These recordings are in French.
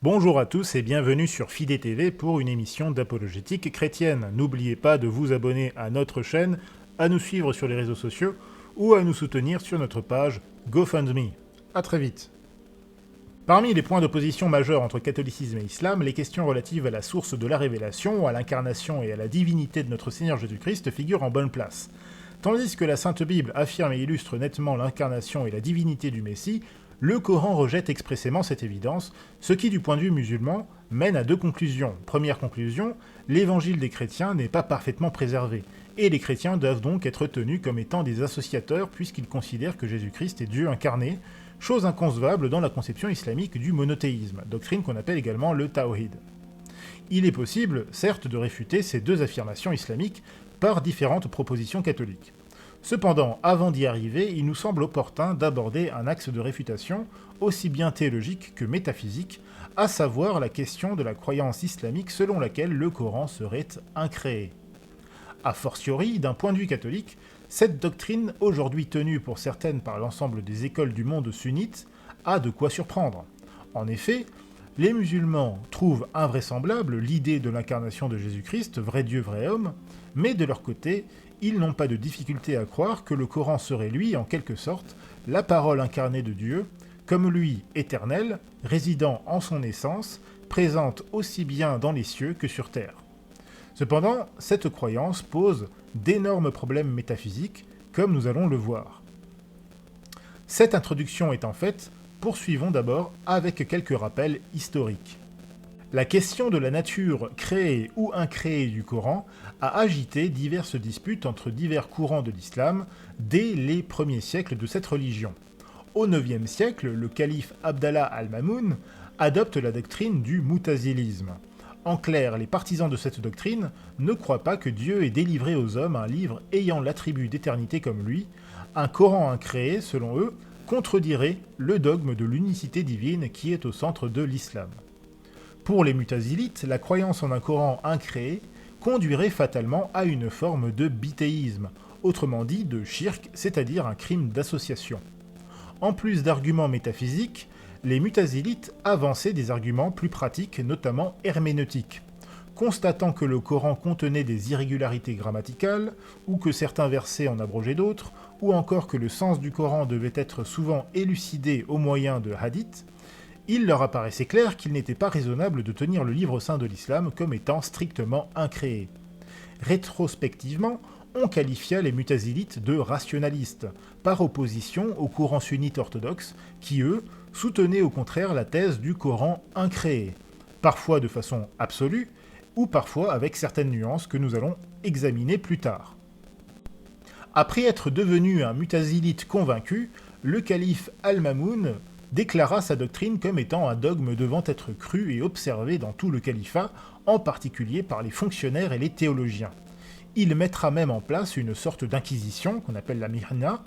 Bonjour à tous et bienvenue sur Fidé TV pour une émission d'apologétique chrétienne. N'oubliez pas de vous abonner à notre chaîne, à nous suivre sur les réseaux sociaux ou à nous soutenir sur notre page GoFundMe. A très vite. Parmi les points d'opposition majeurs entre catholicisme et islam, les questions relatives à la source de la révélation, à l'incarnation et à la divinité de notre Seigneur Jésus-Christ figurent en bonne place. Tandis que la Sainte Bible affirme et illustre nettement l'incarnation et la divinité du Messie, le Coran rejette expressément cette évidence, ce qui, du point de vue musulman, mène à deux conclusions. Première conclusion, l'évangile des chrétiens n'est pas parfaitement préservé, et les chrétiens doivent donc être tenus comme étant des associateurs puisqu'ils considèrent que Jésus-Christ est Dieu incarné, chose inconcevable dans la conception islamique du monothéisme, doctrine qu'on appelle également le tawhid. Il est possible, certes, de réfuter ces deux affirmations islamiques par différentes propositions catholiques. Cependant, avant d'y arriver, il nous semble opportun d'aborder un axe de réfutation aussi bien théologique que métaphysique, à savoir la question de la croyance islamique selon laquelle le Coran serait incréé. A fortiori, d'un point de vue catholique, cette doctrine, aujourd'hui tenue pour certaines par l'ensemble des écoles du monde sunnite, a de quoi surprendre. En effet, les musulmans trouvent invraisemblable l'idée de l'incarnation de Jésus-Christ, vrai Dieu, vrai homme, mais de leur côté, ils n'ont pas de difficulté à croire que le Coran serait lui, en quelque sorte, la parole incarnée de Dieu, comme lui, éternel, résidant en son essence, présente aussi bien dans les cieux que sur terre. Cependant, cette croyance pose d'énormes problèmes métaphysiques, comme nous allons le voir. Cette introduction étant faite, poursuivons d'abord avec quelques rappels historiques. La question de la nature créée ou incréée du Coran a agité diverses disputes entre divers courants de l'islam dès les premiers siècles de cette religion. Au IXe siècle, le calife Abdallah al-Mamoun adopte la doctrine du mutazilisme. En clair, les partisans de cette doctrine ne croient pas que Dieu ait délivré aux hommes un livre ayant l'attribut d'éternité comme lui. Un Coran incréé, selon eux, contredirait le dogme de l'unicité divine qui est au centre de l'islam. Pour les mutazilites, la croyance en un Coran incréé conduirait fatalement à une forme de bithéisme, autrement dit de shirk, c'est-à-dire un crime d'association. En plus d'arguments métaphysiques, les mutazilites avançaient des arguments plus pratiques, notamment herméneutiques. Constatant que le Coran contenait des irrégularités grammaticales, ou que certains versets en abrogeaient d'autres, ou encore que le sens du Coran devait être souvent élucidé au moyen de hadiths, il leur apparaissait clair qu'il n'était pas raisonnable de tenir le livre saint de l'islam comme étant strictement incréé. Rétrospectivement, on qualifia les mutazilites de rationalistes, par opposition aux courants sunnites orthodoxes qui, eux, soutenaient au contraire la thèse du Coran incréé, parfois de façon absolue, ou parfois avec certaines nuances que nous allons examiner plus tard. Après être devenu un mutazilite convaincu, le calife Al-Mamoun déclara sa doctrine comme étant un dogme devant être cru et observé dans tout le califat, en particulier par les fonctionnaires et les théologiens. Il mettra même en place une sorte d'inquisition, qu'on appelle la mihna,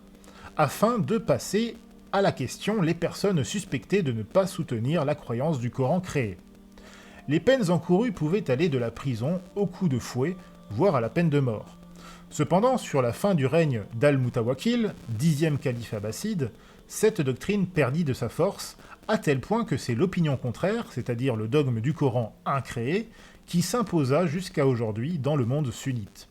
afin de passer à la question les personnes suspectées de ne pas soutenir la croyance du Coran créé. Les peines encourues pouvaient aller de la prison au coup de fouet, voire à la peine de mort. Cependant, sur la fin du règne d'Al-Mutawakkil, 10e calife abbasside, cette doctrine perdit de sa force, à tel point que c'est l'opinion contraire, c'est-à-dire le dogme du Coran incréé, qui s'imposa jusqu'à aujourd'hui dans le monde sunnite.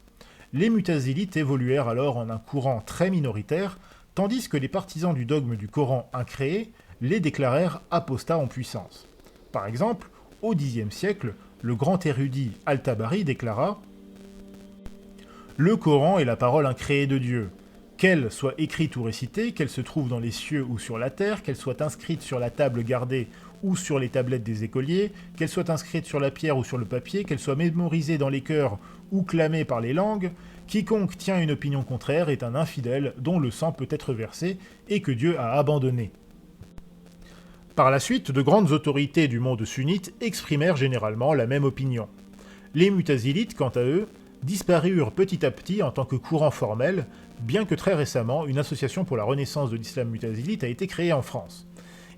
Les mutazilites évoluèrent alors en un courant très minoritaire, tandis que les partisans du dogme du Coran incréé les déclarèrent apostats en puissance. Par exemple, au Xe siècle, le grand érudit Al-Tabari déclara « Le Coran est la parole incréée de Dieu. Qu'elle soit écrite ou récitée, qu'elle se trouve dans les cieux ou sur la terre, qu'elle soit inscrite sur la table gardée ou sur les tablettes des écoliers, qu'elle soit inscrite sur la pierre ou sur le papier, qu'elle soit mémorisée dans les cœurs ou clamée par les langues, quiconque tient une opinion contraire est un infidèle dont le sang peut être versé et que Dieu a abandonné. » Par la suite, de grandes autorités du monde sunnite exprimèrent généralement la même opinion. Les mutazilites, quant à eux, disparurent petit à petit en tant que courant formel, bien que très récemment, une association pour la renaissance de l'islam mutazilite a été créée en France.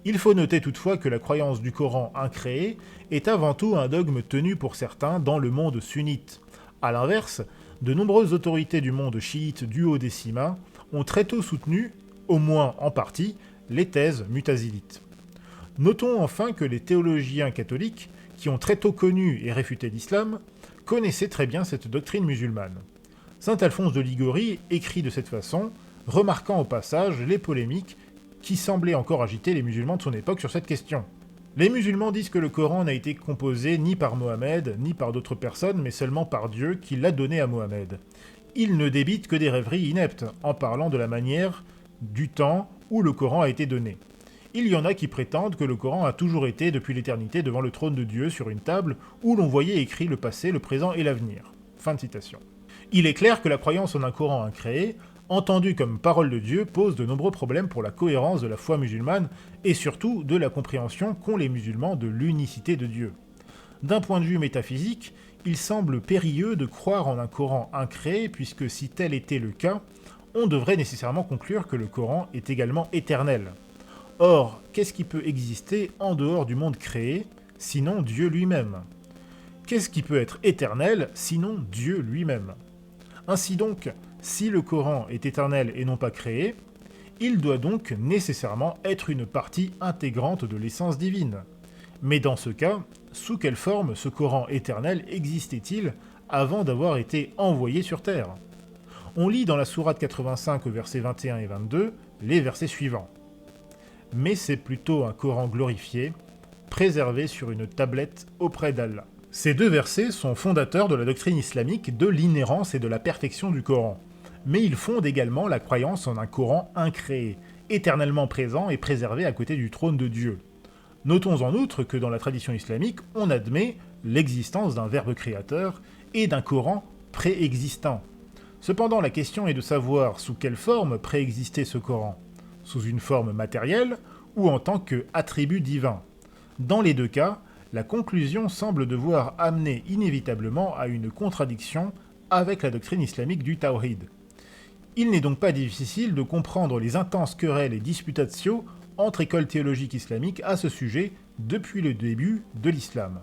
Il faut noter toutefois que la croyance du Coran incréé est avant tout un dogme tenu pour certains dans le monde sunnite. A l'inverse, de nombreuses autorités du monde chiite duodécimain ont très tôt soutenu, au moins en partie, les thèses mutazilites. Notons enfin que les théologiens catholiques, qui ont très tôt connu et réfuté l'islam, connaissaient très bien cette doctrine musulmane. Saint Alphonse de Liguori écrit de cette façon, remarquant au passage les polémiques qui semblaient encore agiter les musulmans de son époque sur cette question. Les musulmans disent que le Coran n'a été composé ni par Mohammed, ni par d'autres personnes, mais seulement par Dieu qui l'a donné à Mohammed. Ils ne débitent que des rêveries ineptes, en parlant de la manière, du temps où le Coran a été donné. Il y en a qui prétendent que le Coran a toujours été depuis l'éternité devant le trône de Dieu sur une table où l'on voyait écrit le passé, le présent et l'avenir. Fin de citation. Il est clair que la croyance en un Coran incréé, entendu comme parole de Dieu, pose de nombreux problèmes pour la cohérence de la foi musulmane et surtout de la compréhension qu'ont les musulmans de l'unicité de Dieu. D'un point de vue métaphysique, il semble périlleux de croire en un Coran incréé puisque si tel était le cas, on devrait nécessairement conclure que le Coran est également éternel. Or, qu'est-ce qui peut exister en dehors du monde créé, sinon Dieu lui-même ? Qu'est-ce qui peut être éternel, sinon Dieu lui-même ? Ainsi donc, si le Coran est éternel et non pas créé, il doit donc nécessairement être une partie intégrante de l'essence divine. Mais dans ce cas, sous quelle forme ce Coran éternel existait-il avant d'avoir été envoyé sur Terre ? On lit dans la sourate 85 au verset 21 et 22 les versets suivants. Mais c'est plutôt un Coran glorifié, préservé sur une tablette auprès d'Allah. Ces deux versets sont fondateurs de la doctrine islamique de l'inhérence et de la perfection du Coran. Mais ils fondent également la croyance en un Coran incréé, éternellement présent et préservé à côté du trône de Dieu. Notons en outre que dans la tradition islamique, on admet l'existence d'un verbe créateur et d'un Coran préexistant. Cependant, la question est de savoir sous quelle forme préexistait ce Coran, sous une forme matérielle ou en tant qu'attribut divin. Dans les deux cas, la conclusion semble devoir amener inévitablement à une contradiction avec la doctrine islamique du Tawhid. Il n'est donc pas difficile de comprendre les intenses querelles et disputatio entre écoles théologiques islamiques à ce sujet depuis le début de l'islam.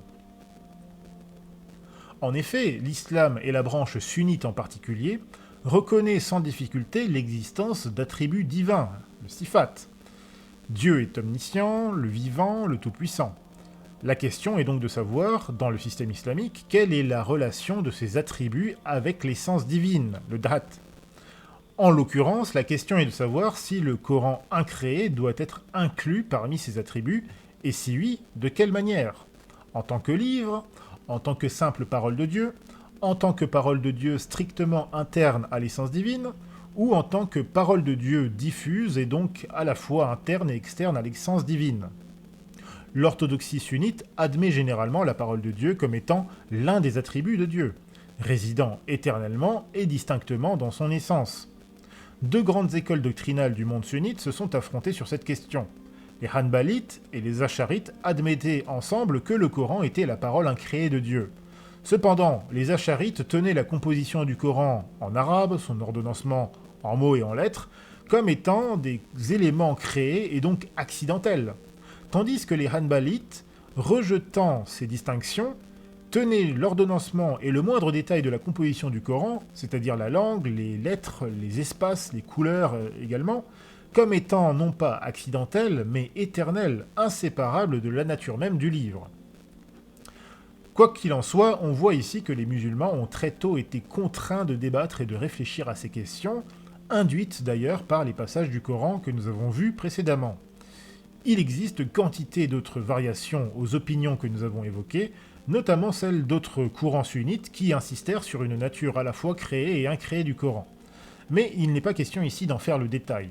En effet, l'islam et la branche sunnite en particulier reconnaît sans difficulté l'existence d'attributs divins, le sifat. Dieu est omniscient, le vivant, le tout-puissant. La question est donc de savoir, dans le système islamique, quelle est la relation de ces attributs avec l'essence divine, le dhat. En l'occurrence, la question est de savoir si le Coran incréé doit être inclus parmi ces attributs, et si oui, de quelle manière ? En tant que livre, en tant que simple parole de Dieu, en tant que parole de Dieu strictement interne à l'essence divine, ou en tant que parole de Dieu diffuse et donc à la fois interne et externe à l'essence divine. L'orthodoxie sunnite admet généralement la parole de Dieu comme étant l'un des attributs de Dieu, résidant éternellement et distinctement dans son essence. Deux grandes écoles doctrinales du monde sunnite se sont affrontées sur cette question. Les Hanbalites et les Asharites admettaient ensemble que le Coran était la parole incréée de Dieu. Cependant, les Asharites tenaient la composition du Coran en arabe, son ordonnancement en mots et en lettres, comme étant des éléments créés et donc accidentels. Tandis que les Hanbalites, rejetant ces distinctions, tenaient l'ordonnancement et le moindre détail de la composition du Coran, c'est-à-dire la langue, les lettres, les espaces, les couleurs également, comme étant non pas accidentels, mais éternels, inséparables de la nature même du livre. Quoi qu'il en soit, on voit ici que les musulmans ont très tôt été contraints de débattre et de réfléchir à ces questions, induites d'ailleurs par les passages du Coran que nous avons vus précédemment. Il existe quantité d'autres variations aux opinions que nous avons évoquées, notamment celles d'autres courants sunnites qui insistèrent sur une nature à la fois créée et incréée du Coran. Mais il n'est pas question ici d'en faire le détail.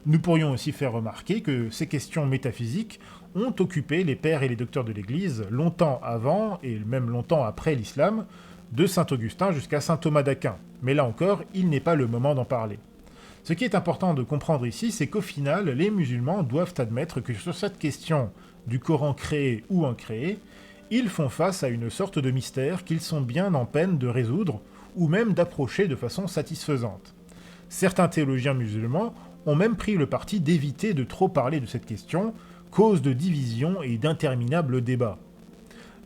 Nous pourrions aussi faire remarquer que ces questions métaphysiques ont occupé les pères et les docteurs de l'Église longtemps avant et même longtemps après l'islam, de saint Augustin jusqu'à saint Thomas d'Aquin. Mais là encore, il n'est pas le moment d'en parler. Ce qui est important de comprendre ici, c'est qu'au final, les musulmans doivent admettre que sur cette question du Coran créé ou incréé, ils font face à une sorte de mystère qu'ils sont bien en peine de résoudre ou même d'approcher de façon satisfaisante. Certains théologiens musulmans ont même pris le parti d'éviter de trop parler de cette question, cause de division et d'interminables débats.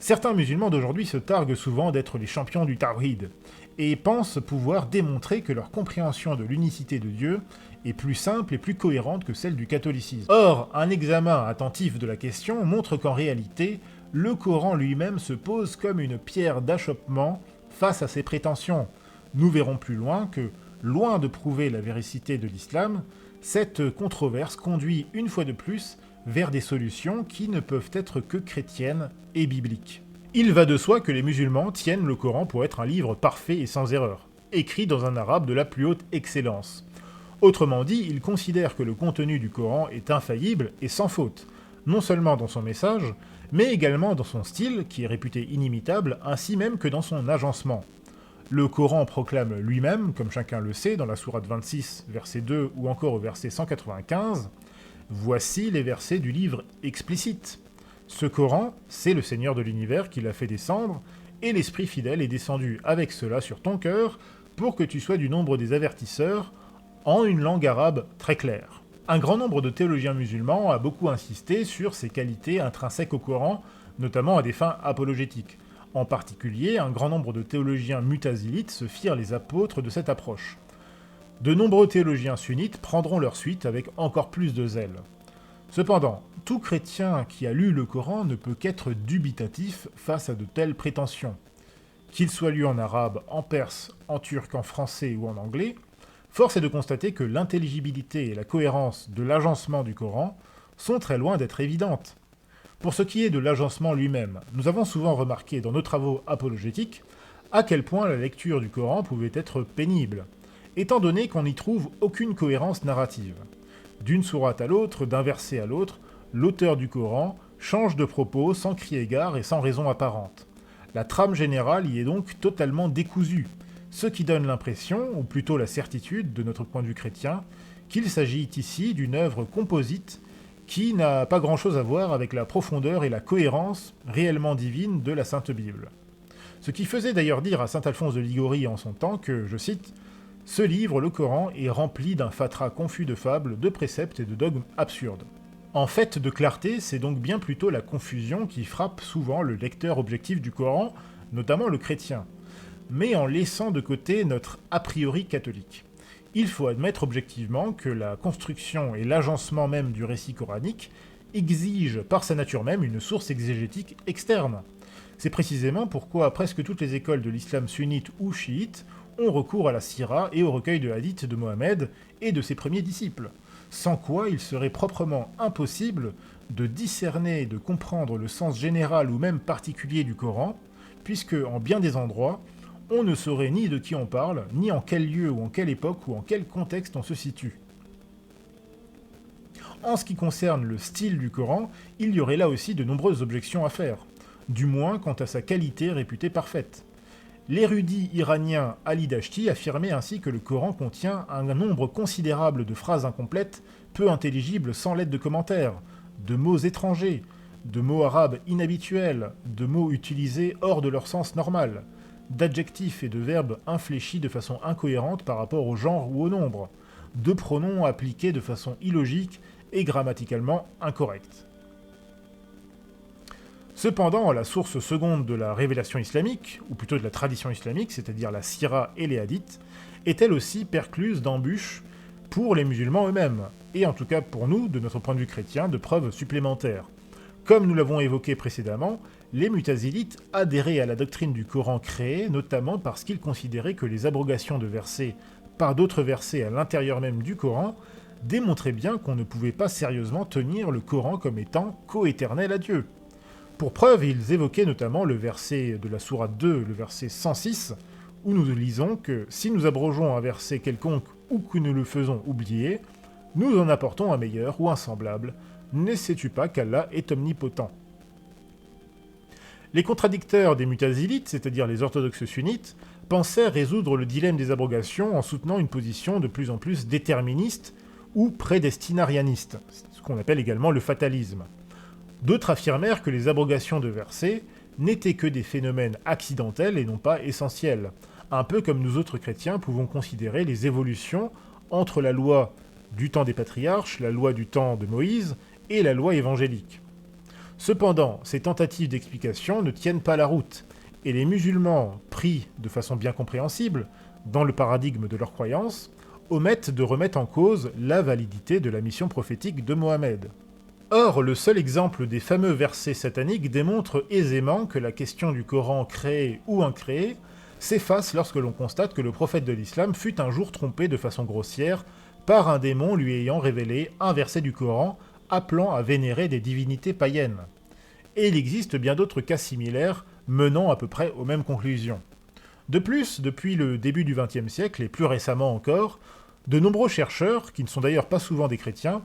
Certains musulmans d'aujourd'hui se targuent souvent d'être les champions du tawhid, et pensent pouvoir démontrer que leur compréhension de l'unicité de Dieu est plus simple et plus cohérente que celle du catholicisme. Or, un examen attentif de la question montre qu'en réalité, le Coran lui-même se pose comme une pierre d'achoppement face à ces prétentions. Nous verrons plus loin que, loin de prouver la véracité de l'islam, cette controverse conduit une fois de plus vers des solutions qui ne peuvent être que chrétiennes et bibliques. Il va de soi que les musulmans tiennent le Coran pour être un livre parfait et sans erreur, écrit dans un arabe de la plus haute excellence. Autrement dit, ils considèrent que le contenu du Coran est infaillible et sans faute, non seulement dans son message, mais également dans son style, qui est réputé inimitable, ainsi même que dans son agencement. Le Coran proclame lui-même, comme chacun le sait, dans la sourate 26, verset 2 ou encore au verset 195, « Voici les versets du livre explicite. Ce Coran, c'est le Seigneur de l'univers qui l'a fait descendre, et l'Esprit fidèle est descendu avec cela sur ton cœur, pour que tu sois du nombre des avertisseurs, en une langue arabe très claire. » Un grand nombre de théologiens musulmans a beaucoup insisté sur ces qualités intrinsèques au Coran, notamment à des fins apologétiques. En particulier, un grand nombre de théologiens mutazilites se firent les apôtres de cette approche. De nombreux théologiens sunnites prendront leur suite avec encore plus de zèle. Cependant, tout chrétien qui a lu le Coran ne peut qu'être dubitatif face à de telles prétentions. Qu'il soit lu en arabe, en perse, en turc, en français ou en anglais, force est de constater que l'intelligibilité et la cohérence de l'agencement du Coran sont très loin d'être évidentes. Pour ce qui est de l'agencement lui-même, nous avons souvent remarqué dans nos travaux apologétiques à quel point la lecture du Coran pouvait être pénible, étant donné qu'on n'y trouve aucune cohérence narrative. D'une sourate à l'autre, d'un verset à l'autre, l'auteur du Coran change de propos sans crier gare et sans raison apparente. La trame générale y est donc totalement décousue, ce qui donne l'impression, ou plutôt la certitude de notre point de vue chrétien, qu'il s'agit ici d'une œuvre composite qui n'a pas grand-chose à voir avec la profondeur et la cohérence réellement divine de la Sainte Bible. Ce qui faisait d'ailleurs dire à saint Alphonse de Liguori en son temps que, je cite, « Ce livre, le Coran, est rempli d'un fatras confus de fables, de préceptes et de dogmes absurdes. » En fait de clarté, c'est donc bien plutôt la confusion qui frappe souvent le lecteur objectif du Coran, notamment le chrétien, mais en laissant de côté notre a priori catholique. Il faut admettre objectivement que la construction et l'agencement même du récit coranique exigent par sa nature même une source exégétique externe. C'est précisément pourquoi presque toutes les écoles de l'islam sunnite ou chiite ont recours à la sira et au recueil de hadiths de Mohammed et de ses premiers disciples, sans quoi il serait proprement impossible de discerner et de comprendre le sens général ou même particulier du Coran, puisque, en bien des endroits, on ne saurait ni de qui on parle, ni en quel lieu ou en quelle époque ou en quel contexte on se situe. En ce qui concerne le style du Coran, il y aurait là aussi de nombreuses objections à faire, du moins quant à sa qualité réputée parfaite. L'érudit iranien Ali Dashti affirmait ainsi que le Coran contient un nombre considérable de phrases incomplètes, peu intelligibles sans l'aide de commentaires, de mots étrangers, de mots arabes inhabituels, de mots utilisés hors de leur sens normal, d'adjectifs et de verbes infléchis de façon incohérente par rapport au genre ou au nombre, de pronoms appliqués de façon illogique et grammaticalement incorrecte. Cependant, la source seconde de la révélation islamique, ou plutôt de la tradition islamique, c'est-à-dire la sira et les hadiths, est elle aussi percluse d'embûches pour les musulmans eux-mêmes, et en tout cas pour nous, de notre point de vue chrétien, de preuves supplémentaires. Comme nous l'avons évoqué précédemment, les mutazilites adhéraient à la doctrine du Coran créé, notamment parce qu'ils considéraient que les abrogations de versets par d'autres versets à l'intérieur même du Coran démontraient bien qu'on ne pouvait pas sérieusement tenir le Coran comme étant coéternel à Dieu. Pour preuve, ils évoquaient notamment le verset de la sourate 2, le verset 106, où nous lisons que si nous abrogeons un verset quelconque ou que nous le faisons oublier, nous en apportons un meilleur ou un semblable. Ne sais-tu pas qu'Allah est omnipotent ? Les contradicteurs des mutazilites, c'est-à-dire les orthodoxes sunnites, pensaient résoudre le dilemme des abrogations en soutenant une position de plus en plus déterministe ou prédestinarianiste, ce qu'on appelle également le fatalisme. D'autres affirmèrent que les abrogations de versets n'étaient que des phénomènes accidentels et non pas essentiels, un peu comme nous autres chrétiens pouvons considérer les évolutions entre la loi du temps des patriarches, la loi du temps de Moïse et la loi évangélique. Cependant, ces tentatives d'explication ne tiennent pas la route, et les musulmans, pris de façon bien compréhensible, dans le paradigme de leur croyance, omettent de remettre en cause la validité de la mission prophétique de Mohammed. Or, le seul exemple des fameux versets sataniques démontre aisément que la question du Coran créé ou incréé s'efface lorsque l'on constate que le prophète de l'islam fut un jour trompé de façon grossière par un démon lui ayant révélé un verset du Coran appelant à vénérer des divinités païennes. Et il existe bien d'autres cas similaires menant à peu près aux mêmes conclusions. De plus, depuis le début du XXe siècle, et plus récemment encore, de nombreux chercheurs, qui ne sont d'ailleurs pas souvent des chrétiens,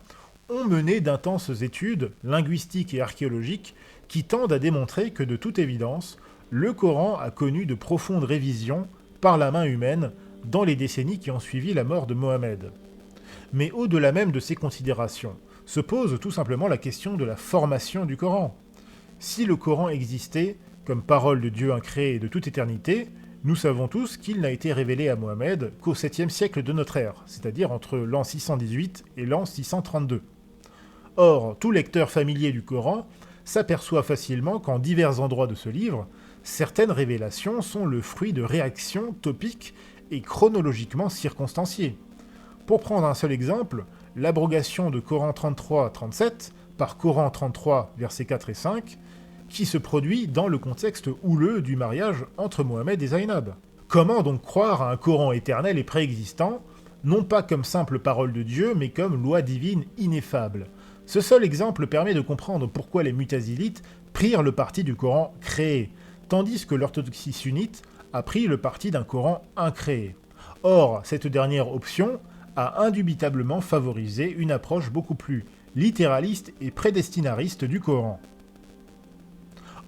ont mené d'intenses études linguistiques et archéologiques qui tendent à démontrer que, de toute évidence, le Coran a connu de profondes révisions par la main humaine dans les décennies qui ont suivi la mort de Mohammed. Mais au-delà même de ces considérations, se pose tout simplement la question de la formation du Coran. Si le Coran existait comme parole de Dieu incréé de toute éternité, nous savons tous qu'il n'a été révélé à Mohammed qu'au 7e siècle de notre ère, c'est-à-dire entre l'an 618 et l'an 632. Or, tout lecteur familier du Coran s'aperçoit facilement qu'en divers endroits de ce livre, certaines révélations sont le fruit de réactions topiques et chronologiquement circonstanciées. Pour prendre un seul exemple, l'abrogation de Coran 33-37 par Coran 33, versets 4 et 5, qui se produit dans le contexte houleux du mariage entre Mohammed et Zaynab. Comment donc croire à un Coran éternel et préexistant, non pas comme simple parole de Dieu, mais comme loi divine ineffable? Ce seul exemple permet de comprendre pourquoi les mutazilites prirent le parti du Coran créé, tandis que l'orthodoxie sunnite a pris le parti d'un Coran incréé. Or, cette dernière option a indubitablement favorisé une approche beaucoup plus littéraliste et prédestinariste du Coran.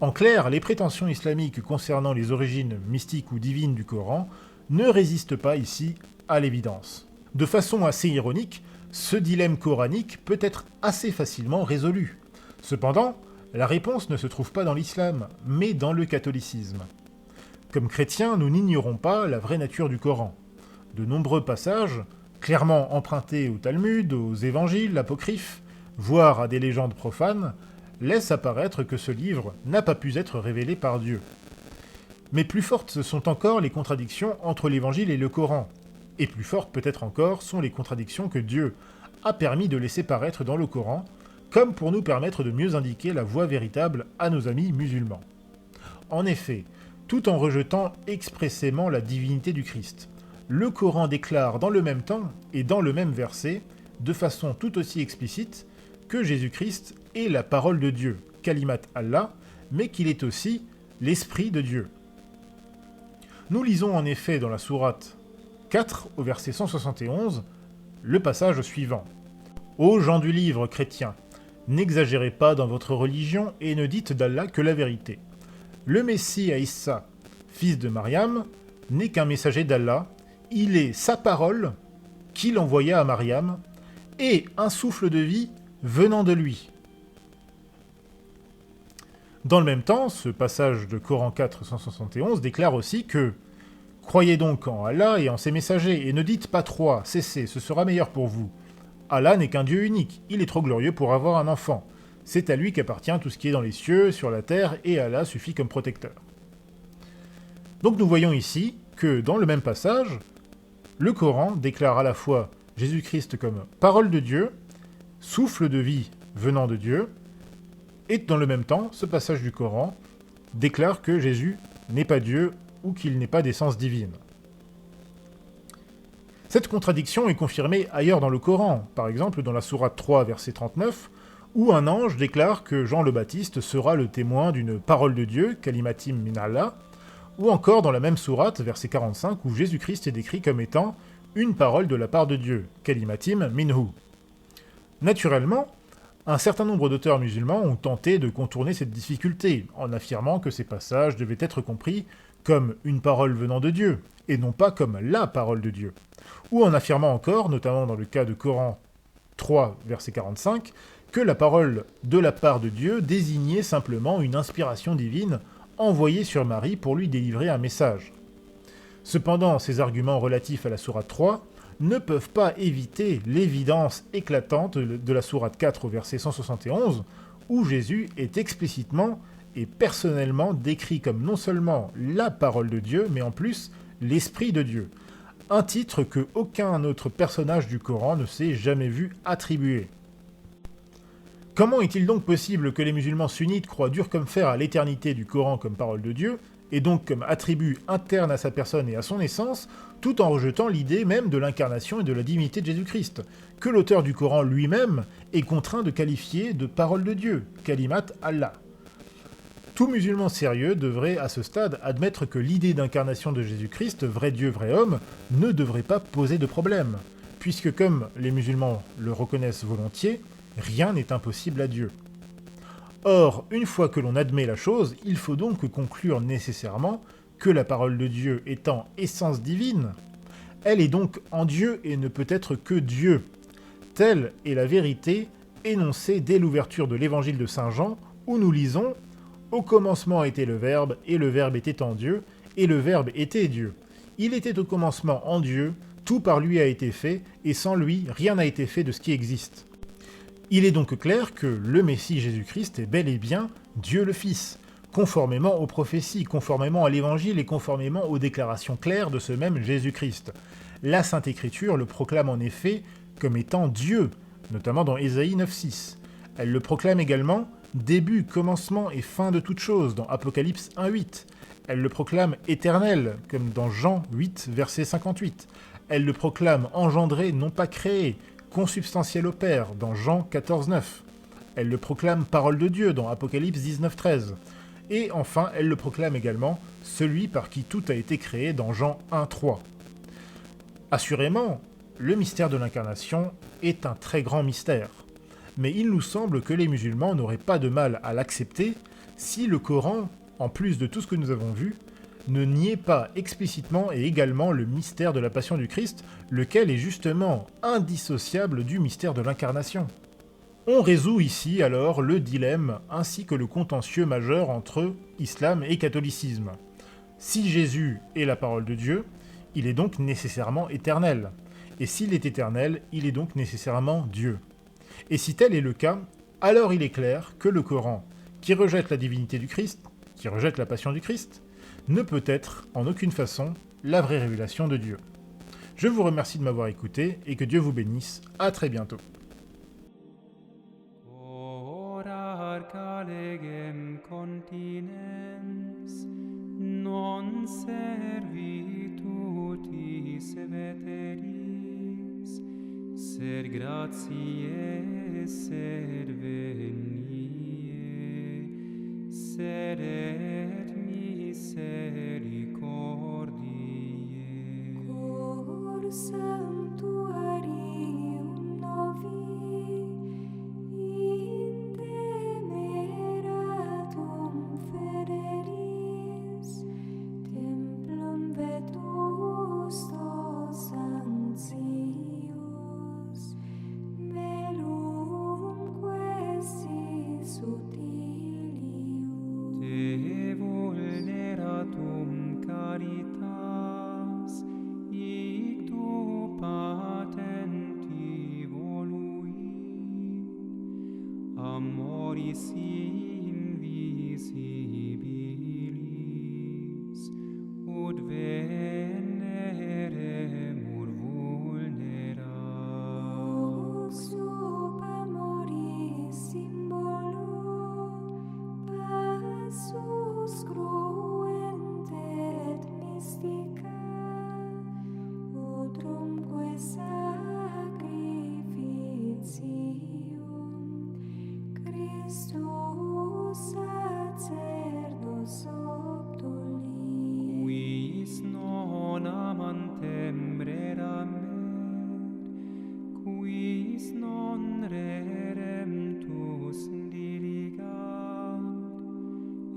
En clair, les prétentions islamiques concernant les origines mystiques ou divines du Coran ne résistent pas ici à l'évidence. De façon assez ironique, ce dilemme coranique peut être assez facilement résolu. Cependant, la réponse ne se trouve pas dans l'islam, mais dans le catholicisme. Comme chrétiens, nous n'ignorons pas la vraie nature du Coran. De nombreux passages, clairement empruntés au Talmud, aux évangiles apocryphes, voire à des légendes profanes, laissent apparaître que ce livre n'a pas pu être révélé par Dieu. Mais plus fortes sont encore les contradictions entre l'évangile et le Coran. Et plus fortes peut-être encore sont les contradictions que Dieu a permis de laisser paraître dans le Coran, comme pour nous permettre de mieux indiquer la voie véritable à nos amis musulmans. En effet, tout en rejetant expressément la divinité du Christ, le Coran déclare dans le même temps et dans le même verset, de façon tout aussi explicite, que Jésus-Christ est la parole de Dieu, Kalimat Allah, mais qu'il est aussi l'Esprit de Dieu. Nous lisons en effet dans la sourate 4 au verset 171 le passage suivant. « Ô gens du livre chrétien, n'exagérez pas dans votre religion et ne dites d'Allah que la vérité. Le Messie Aïssa, fils de Mariam, n'est qu'un messager d'Allah, il est sa parole qu'il envoya à Mariam, et un souffle de vie venant de lui. » Dans le même temps, ce passage de Coran 4, 171 déclare aussi que « Croyez donc en Allah et en ses messagers, et ne dites pas trois, cessez, ce sera meilleur pour vous. Allah n'est qu'un Dieu unique, il est trop glorieux pour avoir un enfant. C'est à lui qu'appartient tout ce qui est dans les cieux, sur la terre, et Allah suffit comme protecteur. » Donc nous voyons ici que, dans le même passage, le Coran déclare à la fois Jésus-Christ comme parole de Dieu, souffle de vie venant de Dieu, et dans le même temps, ce passage du Coran déclare que Jésus n'est pas Dieu ou qu'il n'est pas d'essence divine. Cette contradiction est confirmée ailleurs dans le Coran, par exemple dans la sourate 3, verset 39, où un ange déclare que Jean le Baptiste sera le témoin d'une parole de Dieu, Kalimatim min Allah, ou encore dans la même sourate, verset 45, où Jésus-Christ est décrit comme étant une parole de la part de Dieu, Kalimatim minhu. Naturellement, un certain nombre d'auteurs musulmans ont tenté de contourner cette difficulté, en affirmant que ces passages devaient être compris comme une parole venant de Dieu, et non pas comme la parole de Dieu. Ou en affirmant encore, notamment dans le cas de Coran 3, verset 45, que la parole de la part de Dieu désignait simplement une inspiration divine envoyée sur Marie pour lui délivrer un message. Cependant, ces arguments relatifs à la sourate 3 ne peuvent pas éviter l'évidence éclatante de la sourate 4 au verset 171, où Jésus est explicitement et personnellement décrit comme non seulement la parole de Dieu, mais en plus l'Esprit de Dieu. Un titre que aucun autre personnage du Coran ne s'est jamais vu attribuer. Comment est-il donc possible que les musulmans sunnites croient dur comme fer à l'éternité du Coran comme parole de Dieu, et donc comme attribut interne à sa personne et à son essence, tout en rejetant l'idée même de l'incarnation et de la divinité de Jésus-Christ, que l'auteur du Coran lui-même est contraint de qualifier de parole de Dieu, kalimat Allah. Tout musulman sérieux devrait à ce stade admettre que l'idée d'incarnation de Jésus-Christ, vrai Dieu, vrai homme, ne devrait pas poser de problème, puisque comme les musulmans le reconnaissent volontiers, rien n'est impossible à Dieu. Or, une fois que l'on admet la chose, il faut donc conclure nécessairement que la parole de Dieu étant essence divine, elle est donc en Dieu et ne peut être que Dieu. Telle est la vérité énoncée dès l'ouverture de l'évangile de Saint Jean, où nous lisons « Au commencement était le Verbe, et le Verbe était en Dieu, et le Verbe était Dieu. Il était au commencement en Dieu, tout par lui a été fait, et sans lui, rien n'a été fait de ce qui existe. » Il est donc clair que le Messie Jésus-Christ est bel et bien Dieu le Fils, conformément aux prophéties, conformément à l'Évangile et conformément aux déclarations claires de ce même Jésus-Christ. La Sainte Écriture le proclame en effet comme étant Dieu, notamment dans Ésaïe 9.6. Elle le proclame également début, commencement et fin de toute chose, dans Apocalypse 1.8. Elle le proclame éternel, comme dans Jean 8, verset 58. Elle le proclame engendré, non pas créé, consubstantiel au Père, dans Jean 14.9. Elle le proclame parole de Dieu, dans Apocalypse 19.13. Et enfin, elle le proclame également celui par qui tout a été créé, dans Jean 1.3. Assurément, le mystère de l'incarnation est un très grand mystère. Mais il nous semble que les musulmans n'auraient pas de mal à l'accepter si le Coran, en plus de tout ce que nous avons vu, ne niait pas explicitement et également le mystère de la passion du Christ, lequel est justement indissociable du mystère de l'incarnation. On résout ici alors le dilemme ainsi que le contentieux majeur entre islam et catholicisme. Si Jésus est la parole de Dieu, il est donc nécessairement éternel. Et s'il est éternel, il est donc nécessairement Dieu. Et si tel est le cas, alors il est clair que le Coran, qui rejette la divinité du Christ, qui rejette la passion du Christ, ne peut être en aucune façon la vraie révélation de Dieu. Je vous remercie de m'avoir écouté et que Dieu vous bénisse. À très bientôt. Ser gratiae, ser venie, ser et misericordiae. Cor sanctuarium novi, in temeratum federis, templum vetustos antius, velum quesis utilius. Te vulneratum caritas, ictu patenti voluit, amoris invisibilis, ut veneremur vulnera. Sub amoris symbolo, passus cruent et mystica, utrumque sacrificium, Christus sacerdos obtuli. Quis non amantem reramer, quis non reremtus dirigat,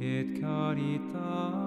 et caritas